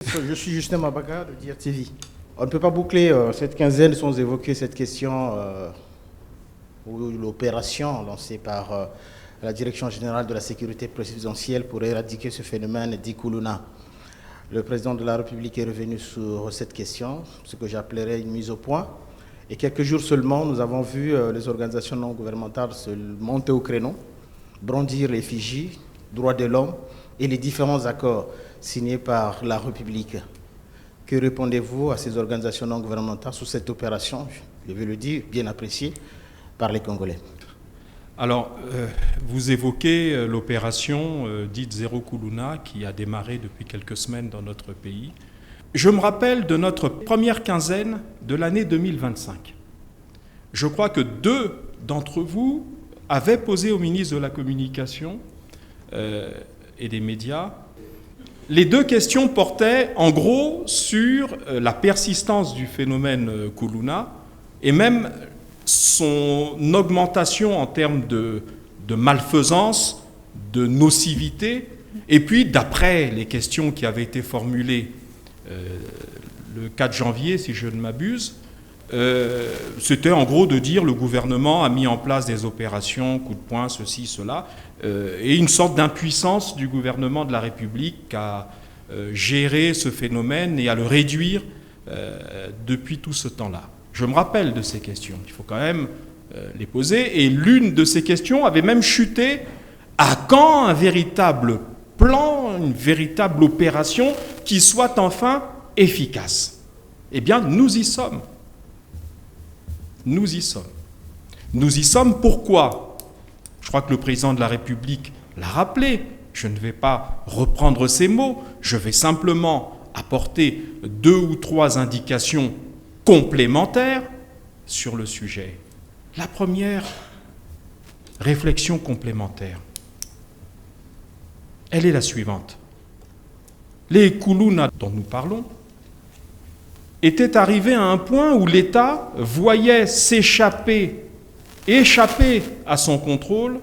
Je suis Justin Mabaka de Dire TV. On ne peut pas boucler cette quinzaine sans évoquer cette question ou l'opération lancée par la Direction générale de la sécurité présidentielle pour éradiquer ce phénomène dit Koulouna. Le président de la République est revenu sur cette question, ce que j'appellerais une mise au point. Et quelques jours seulement, nous avons vu les organisations non gouvernementales se monter au créneau, brandir l'effigie, droits de l'homme et les différents accords signés par la République. Que répondez-vous à ces organisations non gouvernementales sur cette opération, je vais le dire, bien appréciée par les Congolais? Alors, vous évoquez l'opération dite Zéro Koulouna qui a démarré depuis quelques semaines dans notre pays. Je me rappelle de notre première quinzaine de l'année 2025. Je crois que 2 d'entre vous avaient posé au ministre de la Communication et des médias. Les 2 questions portaient en gros sur la persistance du phénomène Koulouna et même son augmentation en termes de malfaisance, de nocivité, et puis d'après les questions qui avaient été formulées le 4 janvier, si je ne m'abuse, c'était en gros de dire le gouvernement a mis en place des opérations, coup de poing, ceci, cela, et une sorte d'impuissance du gouvernement de la République à gérer ce phénomène et à le réduire depuis tout ce temps-là. Je me rappelle de ces questions, il faut quand même les poser, et l'une de ces questions avait même chuté: à quand un véritable plan, une véritable opération qui soit enfin efficace? Eh bien, nous y sommes. Nous y sommes. Nous y sommes pourquoi? Je crois que le président de la République l'a rappelé. Je ne vais pas reprendre ces mots. Je vais simplement apporter 2 ou 3 indications complémentaires sur le sujet. La première réflexion complémentaire, elle est la suivante. Les Koulouna dont nous parlons étaient arrivés à un point où l'État voyait échapper à son contrôle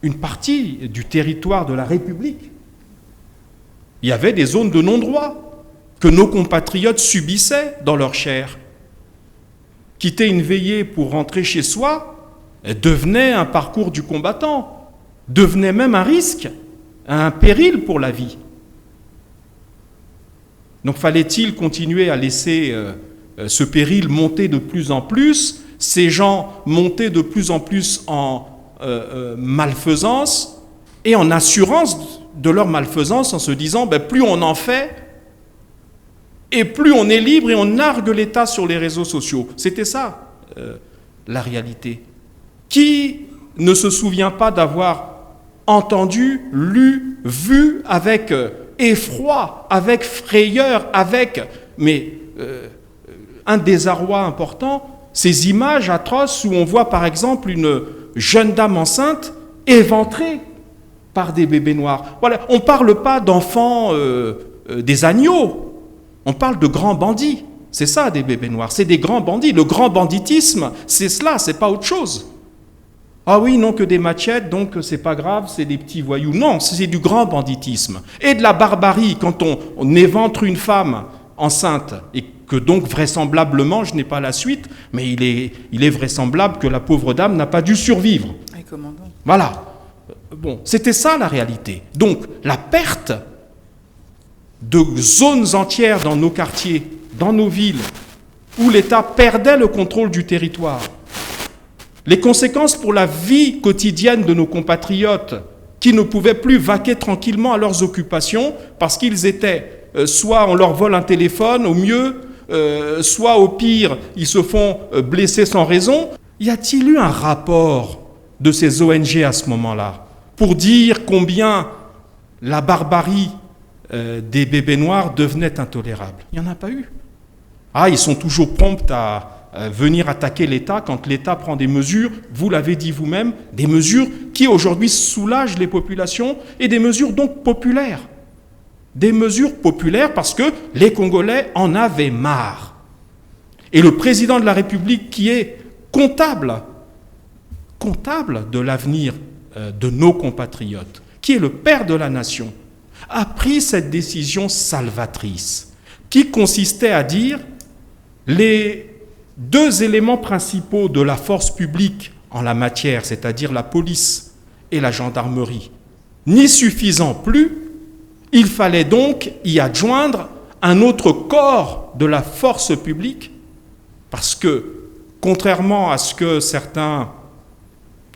une partie du territoire de la République. Il y avait des zones de non-droit que nos compatriotes subissaient dans leur chair. Quitter une veillée pour rentrer chez soi devenait un parcours du combattant, devenait même un risque, un péril pour la vie. Donc fallait-il continuer à laisser ce péril monter de plus en plus, ces gens monter de plus en plus en malfaisance et en assurance de leur malfaisance, en se disant plus on en fait et plus on est libre et on nargue l'État sur les réseaux sociaux. C'était ça la réalité. Qui ne se souvient pas d'avoir entendu, lu, vu avec effroi, avec frayeur, avec un désarroi important, ces images atroces où on voit par exemple une jeune dame enceinte éventrée par des bébés noirs. Voilà, on ne parle pas d'enfants des agneaux, on parle de grands bandits. C'est ça des bébés noirs, c'est des grands bandits. Le grand banditisme, c'est cela, c'est pas autre chose. Ah oui, non, que des machettes, donc c'est pas grave, c'est des petits voyous. Non, c'est du grand banditisme. Et de la barbarie, quand on éventre une femme enceinte, et que donc vraisemblablement, je n'ai pas la suite, mais il est vraisemblable que la pauvre dame n'a pas dû survivre. Voilà. Bon, c'était ça la réalité. Donc, la perte de zones entières dans nos quartiers, dans nos villes, où l'État perdait le contrôle du territoire, les conséquences pour la vie quotidienne de nos compatriotes qui ne pouvaient plus vaquer tranquillement à leurs occupations parce qu'ils étaient, soit on leur vole un téléphone au mieux, soit au pire, ils se font blesser sans raison. Y a-t-il eu un rapport de ces ONG à ce moment-là pour dire combien la barbarie des bébés noirs devenait intolérable? Il n'y en a pas eu. Ah, ils sont toujours prompts à venir attaquer l'État quand l'État prend des mesures, vous l'avez dit vous-même, des mesures qui aujourd'hui soulagent les populations et des mesures donc populaires. Des mesures populaires parce que les Congolais en avaient marre. Et le président de la République qui est comptable de l'avenir de nos compatriotes, qui est le père de la nation, a pris cette décision salvatrice qui consistait à dire les deux éléments principaux de la force publique en la matière, c'est-à-dire la police et la gendarmerie, n'y suffisant plus, il fallait donc y adjoindre un autre corps de la force publique, parce que, contrairement à ce que certains,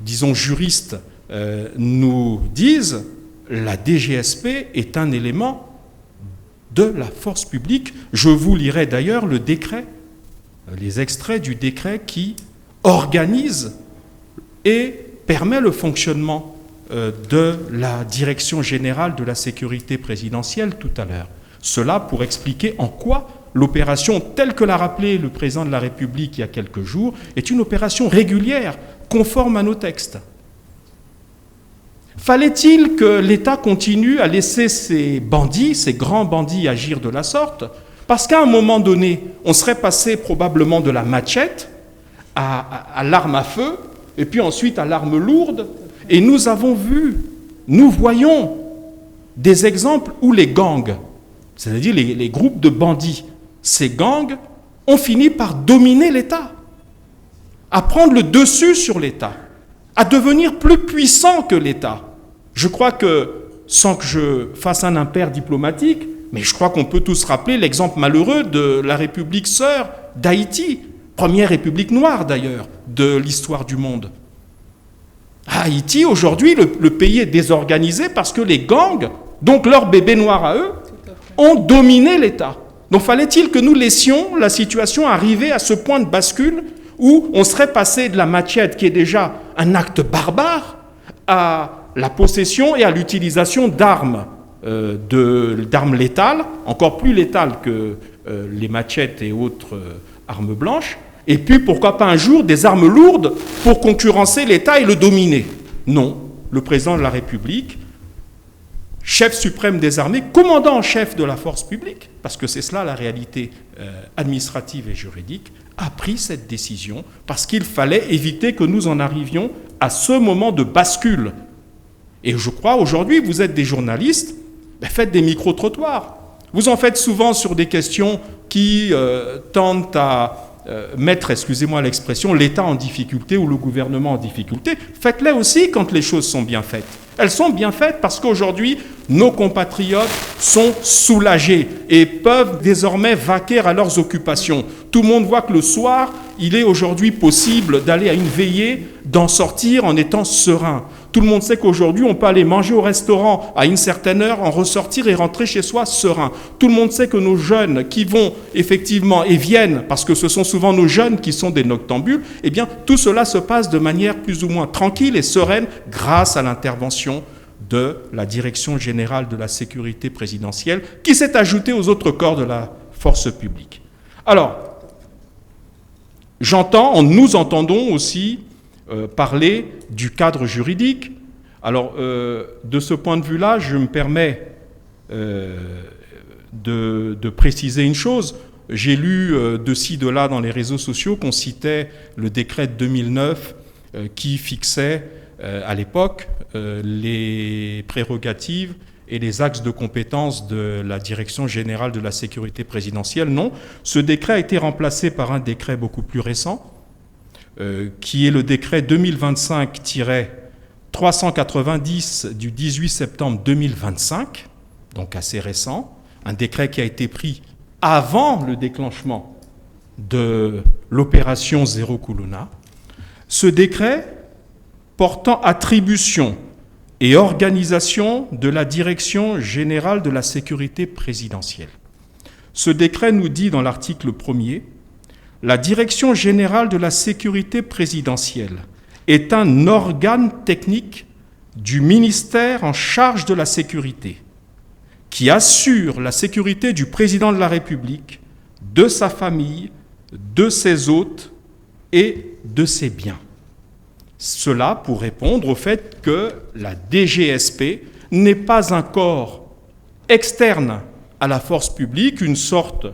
disons, juristes nous disent, la DGSP est un élément de la force publique. Je vous lirai d'ailleurs le décret, les extraits du décret qui organise et permet le fonctionnement de la Direction générale de la sécurité présidentielle tout à l'heure. Cela pour expliquer en quoi l'opération, telle que l'a rappelé le président de la République il y a quelques jours, est une opération régulière, conforme à nos textes. Fallait-il que l'État continue à laisser ces bandits, ces grands bandits agir de la sorte? Parce qu'à un moment donné, on serait passé probablement de la machette à l'arme à feu, et puis ensuite à l'arme lourde. Et nous avons vu, nous voyons des exemples où les gangs, c'est-à-dire les groupes de bandits, ces gangs ont fini par dominer l'État, à prendre le dessus sur l'État, à devenir plus puissants que l'État. Je crois que, sans que je fasse un impair diplomatique, mais je crois qu'on peut tous rappeler l'exemple malheureux de la République sœur d'Haïti, première république noire d'ailleurs de l'histoire du monde. À Haïti, aujourd'hui, le pays est désorganisé parce que les gangs, donc leurs bébés noirs à eux, ont dominé l'État. Donc fallait-il que nous laissions la situation arriver à ce point de bascule où on serait passé de la machette, qui est déjà un acte barbare, à la possession et à l'utilisation d'armes, d'armes létales, encore plus létales que les machettes et autres armes blanches, et puis pourquoi pas un jour des armes lourdes pour concurrencer l'État et le dominer. Non, le président de la République, chef suprême des armées, commandant en chef de la force publique, parce que c'est cela la réalité administrative et juridique, a pris cette décision parce qu'il fallait éviter que nous en arrivions à ce moment de bascule. Et je crois, aujourd'hui, vous êtes des journalistes, faites des micro-trottoirs. Vous en faites souvent sur des questions qui tendent à mettre, excusez-moi l'expression, l'État en difficulté ou le gouvernement en difficulté. Faites-les aussi quand les choses sont bien faites. Elles sont bien faites parce qu'aujourd'hui, nos compatriotes sont soulagés et peuvent désormais vaquer à leurs occupations. Tout le monde voit que le soir, il est aujourd'hui possible d'aller à une veillée, d'en sortir en étant serein. Tout le monde sait qu'aujourd'hui, on peut aller manger au restaurant à une certaine heure, en ressortir et rentrer chez soi serein. Tout le monde sait que nos jeunes qui vont effectivement et viennent, parce que ce sont souvent nos jeunes qui sont des noctambules, eh bien, tout cela se passe de manière plus ou moins tranquille et sereine grâce à l'intervention de la Direction générale de la sécurité présidentielle qui s'est ajoutée aux autres corps de la force publique. Alors, nous entendons aussi parler du cadre juridique. Alors, de ce point de vue-là, je me permets de préciser une chose. J'ai lu de ci, de là dans les réseaux sociaux qu'on citait le décret de 2009 qui fixait à l'époque les prérogatives et les axes de compétences de la Direction générale de la sécurité présidentielle. Non, ce décret a été remplacé par un décret beaucoup plus récent, qui est le décret 2025-390 du 18 septembre 2025, donc assez récent, un décret qui a été pris avant le déclenchement de l'opération Zéro Kuluna. Ce décret portant attribution et organisation de la Direction générale de la sécurité présidentielle. Ce décret nous dit dans l'article 1er, la Direction générale de la sécurité présidentielle est un organe technique du ministère en charge de la sécurité, qui assure la sécurité du président de la République, de sa famille, de ses hôtes et de ses biens. Cela pour répondre au fait que la DGSP n'est pas un corps externe à la force publique, une sorte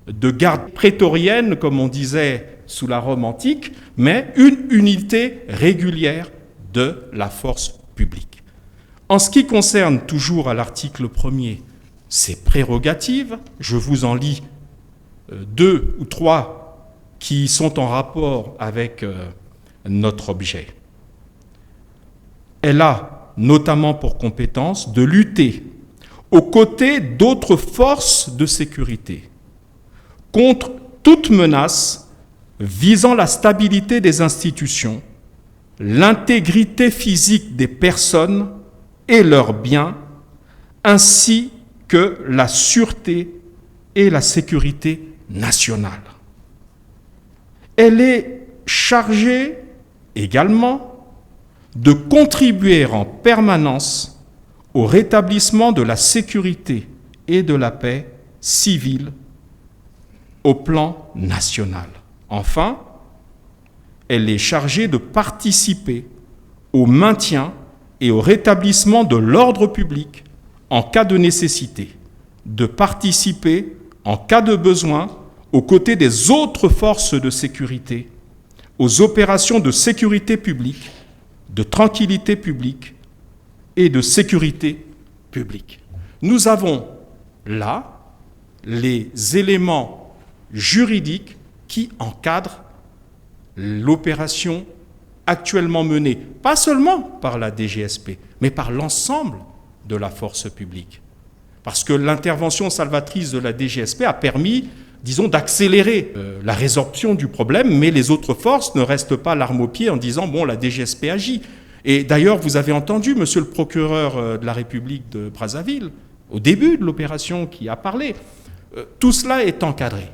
de garde prétorienne, comme on disait sous la Rome antique, mais une unité régulière de la force publique. En ce qui concerne toujours à l'article 1er ces prérogatives, je vous en lis 2 ou 3 qui sont en rapport avec notre objet. Elle a notamment pour compétence de lutter aux côtés d'autres forces de sécurité contre toute menace visant la stabilité des institutions, l'intégrité physique des personnes et leurs biens, ainsi que la sûreté et la sécurité nationale. Elle est chargée également de contribuer en permanence au rétablissement de la sécurité et de la paix civile au plan national. Enfin, elle est chargée de participer au maintien et au rétablissement de l'ordre public en cas de nécessité, de participer en cas de besoin aux côtés des autres forces de sécurité, aux opérations de sécurité publique, de tranquillité publique et de sécurité publique. Nous avons là les éléments juridiques qui encadrent l'opération actuellement menée, pas seulement par la DGSP, mais par l'ensemble de la force publique. Parce que l'intervention salvatrice de la DGSP a permis, disons, d'accélérer la résorption du problème, mais les autres forces ne restent pas l'arme au pied en disant « bon, la DGSP agit ». Et d'ailleurs, vous avez entendu, monsieur le procureur de la République de Brazzaville, au début de l'opération qui a parlé, tout cela est encadré.